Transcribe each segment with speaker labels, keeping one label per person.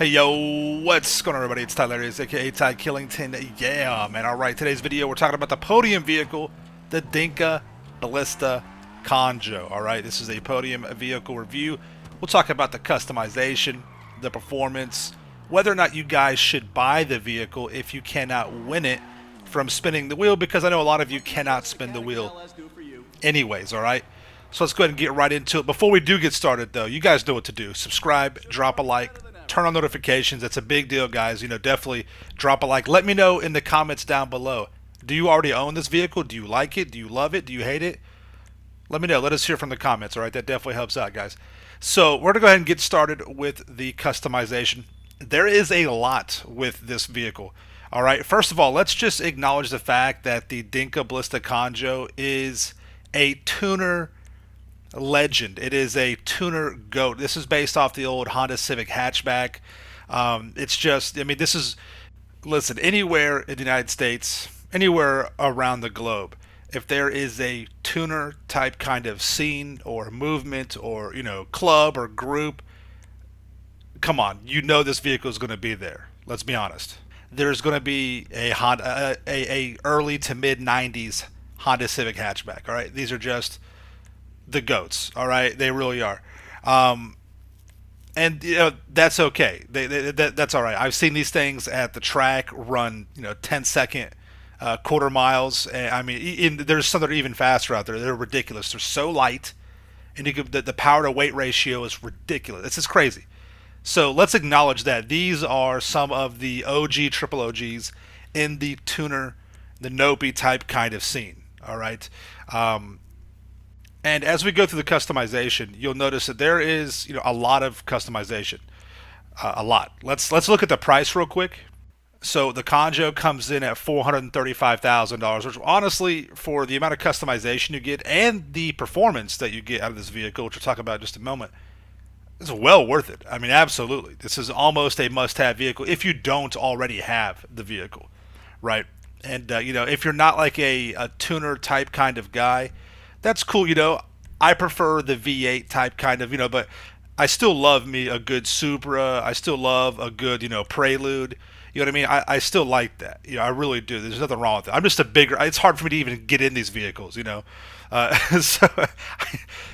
Speaker 1: Hey yo, what's going on everybody? It's Tylarious, aka Ty Killington. Yeah, man. Alright, today's video we're talking about the Podium vehicle, the Dinka Blista Kanjo. Alright, this is a Podium vehicle review. We'll talk about the customization, the performance, whether or not you guys should buy the vehicle if you cannot win it from spinning the wheel, because I know a lot of you cannot spin the wheel anyways, alright? So let's go ahead and get right into it. Before we do get started though, you guys know what to do. Subscribe, drop a like, turn on notifications. That's a big deal, guys. You know, definitely drop a like. Let me know in the comments down below. Do you already own this vehicle? Do you like it? Do you love it? Do you hate it? Let me know. Let us hear from the comments, alright? That definitely helps out, guys. So we're going to go ahead and get started with the customization. There is a lot with this vehicle. Alright, first of all, let's just acknowledge the fact that the Dinka Blista Kanjo is a tuner legend. It is a tuner goat. This is based off the old Honda Civic hatchback. It's just, I mean, this is, listen, anywhere in the United States, anywhere around the globe, if there is a tuner type kind of scene or movement or, you know, club or group, come on, you know this vehicle is going to be there. Let's be honest. There's going to be a Honda, a early to mid 90s Honda Civic hatchback. All right, these are just the goats. All right, they really are. And you know that's okay. That's all right. I've seen these things at the track run, you know, 10-second quarter miles. And, I mean, there's some that are even faster out there. They're ridiculous. They're so light, and the power to weight ratio is ridiculous. This is crazy. So let's acknowledge that these are some of the OG triple OGs in the tuner, the Nopi type kind of scene. All right. And as we go through the customization, you'll notice that there is, you know, a lot of customization, a lot. Let's look at the price real quick. So the Kanjo comes in at $435,000, which honestly, for the amount of customization you get and the performance that you get out of this vehicle, which we'll talk about in just a moment, is well worth it. I mean, absolutely. This is almost a must-have vehicle if you don't already have the vehicle, right? And you know, if you're not like a tuner type kind of guy, that's cool. You know, I prefer the V8 type kind of, you know, but I still love me a good Supra. I still love a good, you know, Prelude. You know what I mean? I still like that. You know, I really do. There's nothing wrong with it. I'm just a bigger. It's hard for me to even get in these vehicles. You know, so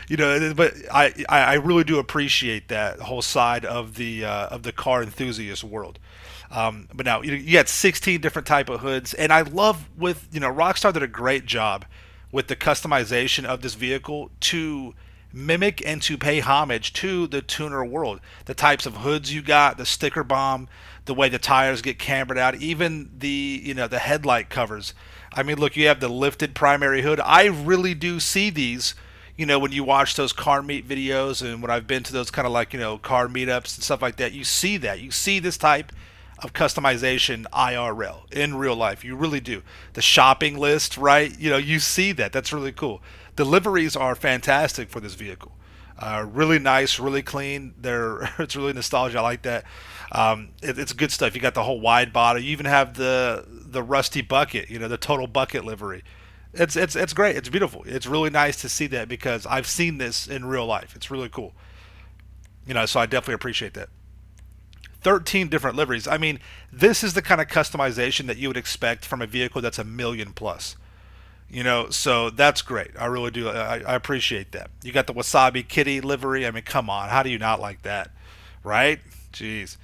Speaker 1: you know, but I really do appreciate that whole side of the car enthusiast world. But now you got 16 different type of hoods, and I love with, you know, Rockstar did a great job with the customization of this vehicle to mimic and to pay homage to the tuner world. The types of hoods you got, the sticker bomb, the way the tires get cambered out, even the, you know, the headlight covers. I mean, look, you have the lifted primary hood. I really do see these, you know, when you watch those car meet videos and when I've been to those kind of like, you know, car meetups and stuff like that. You see that. You see this type of customization IRL in real life. You really do. The shopping list, right? You know, you see that. That's really cool. The liveries are fantastic for this vehicle. Really nice, really clean. It's really nostalgia. I like that. It's good stuff. You got the whole wide body. You even have the rusty bucket. You know, the total bucket livery. It's great. It's beautiful. It's really nice to see that because I've seen this in real life. It's really cool. You know, so I definitely appreciate that. 13 different liveries. I mean, this is the kind of customization that you would expect from a vehicle that's a million plus. You know, so that's great. I really do. I appreciate that. You got the Wasabi Kitty livery. I mean, come on. How do you not like that? Right? Jeez.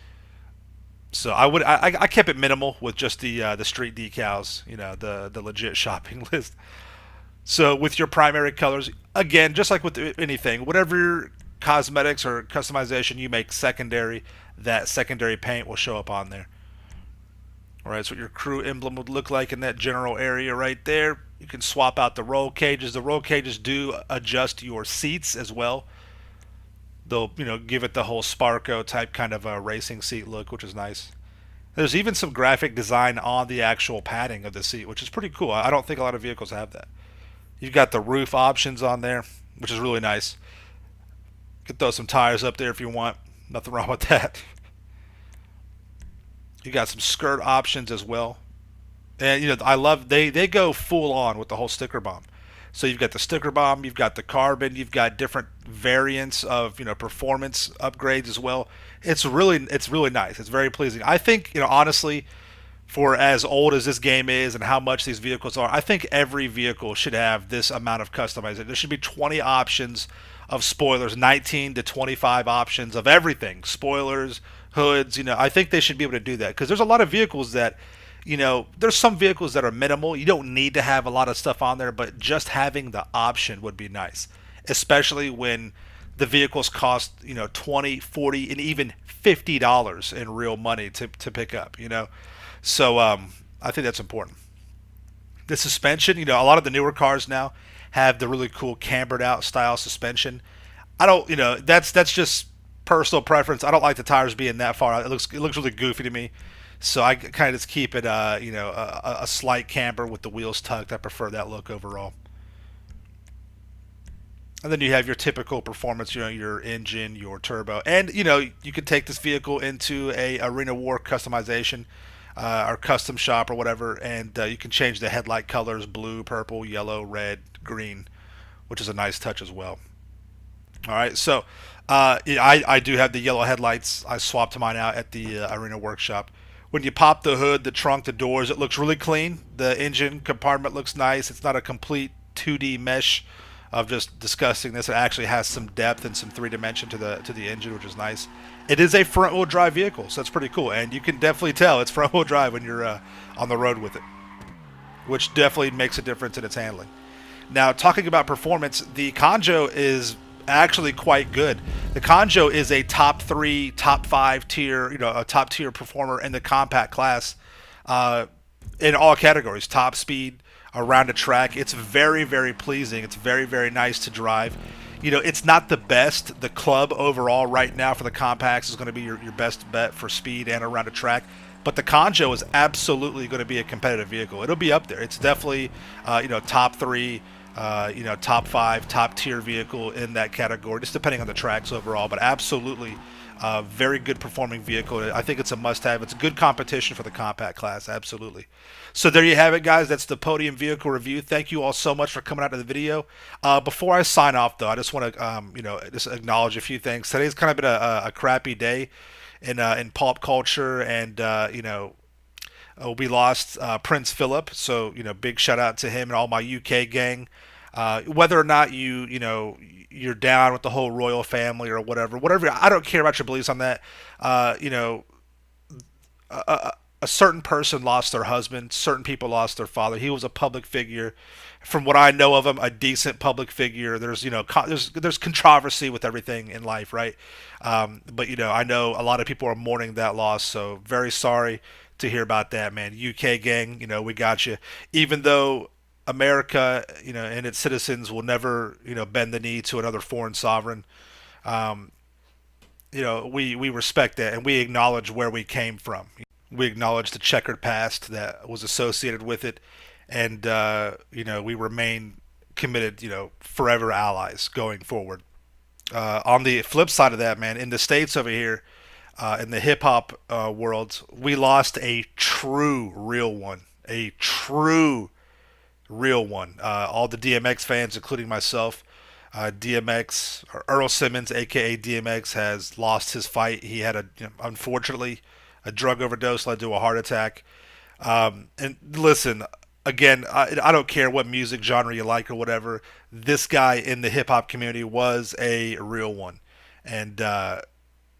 Speaker 1: So I kept it minimal with just the street decals, you know, the legit shopping list. So with your primary colors, again, just like with anything, whatever cosmetics or customization you make secondary, that secondary paint will show up on there. Alright, that's what your crew emblem would look like in that general area right there. You can swap out the roll cages. The roll cages do adjust your seats as well. They'll, you know, give it the whole Sparko type kind of a racing seat look, which is nice. There's even some graphic design on the actual padding of the seat, which is pretty cool. I don't think a lot of vehicles have that. You've got the roof options on there, which is really nice. You can throw some tires up there if you want. Nothing wrong with that. You got some skirt options as well. And you know, I love they go full on with the whole sticker bomb. So you've got the sticker bomb, you've got the carbon, you've got different variants of performance upgrades as well. It's really nice. It's very pleasing. I think honestly, for as old as this game is and how much these vehicles are, I think every vehicle should have this amount of customization. There should be 20 options of spoilers, 19 to 25 options of everything, spoilers, hoods. I think they should be able to do that because there's a lot of vehicles that, there's some vehicles that are minimal. You don't need to have a lot of stuff on there, but just having the option would be nice, especially when the vehicles cost 20, 40, and even $50 in real money to pick up. So I think that's important. The suspension, a lot of the newer cars now have the really cool cambered out style suspension. I don't, that's just personal preference. I don't like the tires being that far out. It looks really goofy to me. So I kind of just keep it, a slight camber with the wheels tucked. I prefer that look overall. And then you have your typical performance, your engine, your turbo, and you can take this vehicle into a Arena War customization, or custom shop or whatever, and you can change the headlight colors: blue, purple, yellow, red, green, which is a nice touch as well. All right, so yeah, I do have the yellow headlights. I swapped mine out at the Arena Workshop. When you pop the hood, the trunk, the doors, it looks really clean. The engine compartment looks nice. It's not a complete 2D mesh of just discussing this. It actually has some depth and some three dimension to the engine, which is nice. It is a front wheel drive vehicle, so that's pretty cool, and you can definitely tell it's front wheel drive when you're on the road with it, which definitely makes a difference in its handling. Now, talking about performance, the Kanjo is actually quite good. The Kanjo is a top three, top five tier, a top tier performer in the compact class, in all categories: top speed, around a track. It's very, very pleasing. It's very, very nice to drive. It's not the best. The club overall right now for the compacts is going to be your best bet for speed and around a track. But the Kanjo is absolutely going to be a competitive vehicle. It'll be up there. It's definitely, top three, top five, top tier vehicle in that category, just depending on the tracks overall. But absolutely, very good performing vehicle. I think it's a must-have. It's good competition for the compact class. Absolutely. So there you have it, guys. That's the Podium vehicle review. Thank you all so much for coming out to the video. Before I sign off, though, I just want to, just acknowledge a few things. Today's kind of been a crappy day in pulp culture, and we lost Prince Philip. So big shout out to him and all my UK gang. Whether or not you're down with the whole royal family or whatever, I don't care about your beliefs on that. A certain person lost their husband. Certain people lost their father. He was a public figure. From what I know of him, a decent public figure. There's there's controversy with everything in life, right? But I know a lot of people are mourning that loss. So very sorry to hear about that, man. UK gang, we got you. Even though America, and its citizens will never, bend the knee to another foreign sovereign. Um, we respect that and we acknowledge where we came from. We acknowledge the checkered past that was associated with it, and we remain committed, forever allies going forward. On the flip side of that, man, in the states over here, in the hip hop world, we lost a true real one, a true real one. All the DMX fans, including myself, DMX, or Earl Simmons, aka DMX, has lost his fight. He had unfortunately, a drug overdose led to a heart attack. And listen, again, I don't care what music genre you like or whatever. This guy in the hip hop community was a real one, and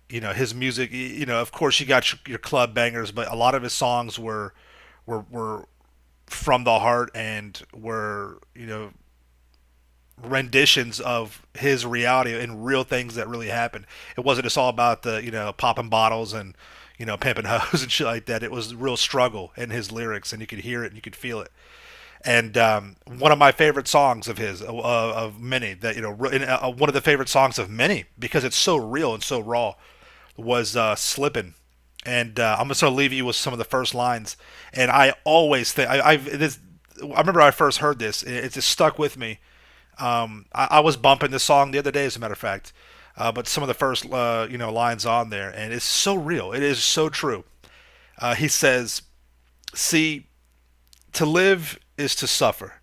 Speaker 1: his music. Of course, you got your club bangers, but a lot of his songs were from the heart and were renditions of his reality and real things that really happened. It wasn't just all about the popping bottles and pimping hoes and shit like that. It was real struggle in his lyrics, and you could hear it and you could feel it. And one of my favorite songs of his, of many, that one of the favorite songs of many, because it's so real and so raw, was "Slippin'." And I'm just gonna leave you with some of the first lines. And I always think I remember I first heard this. It just stuck with me. I was bumping this song the other day, as a matter of fact. But some of the first lines on there, and it's so real. It is so true. He says, "See, to live is to suffer,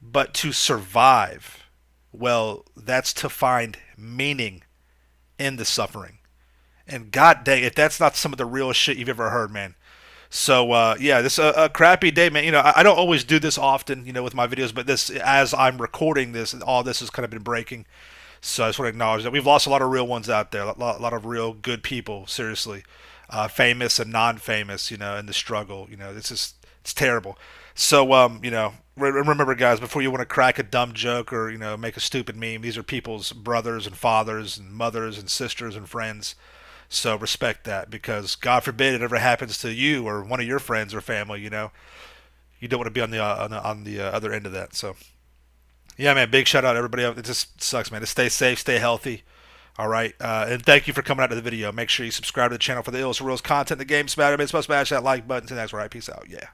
Speaker 1: But to survive, well, that's to find meaning in the suffering. And god dang, if that's not some of the realest shit you've ever heard, man. So yeah, this a crappy day, man. I don't always do this often, with my videos, but this, as I'm recording this, all this has kind of been breaking. So I just want to acknowledge that we've lost a lot of real ones out there, a lot of real good people, seriously, famous and non-famous, in the struggle. It's terrible. So remember, guys, before you want to crack a dumb joke or make a stupid meme, these are people's brothers and fathers and mothers and sisters and friends. So respect that, because God forbid it ever happens to you or one of your friends or family. You don't want to be on the other end of that. So yeah, man, big shout out to everybody. It just sucks, man. Just stay safe, stay healthy. All right, and thank you for coming out to the video. Make sure you subscribe to the channel for the illest reels content. The game's better. It's supposed to smash that like button. Till next, right? Peace out. Yeah.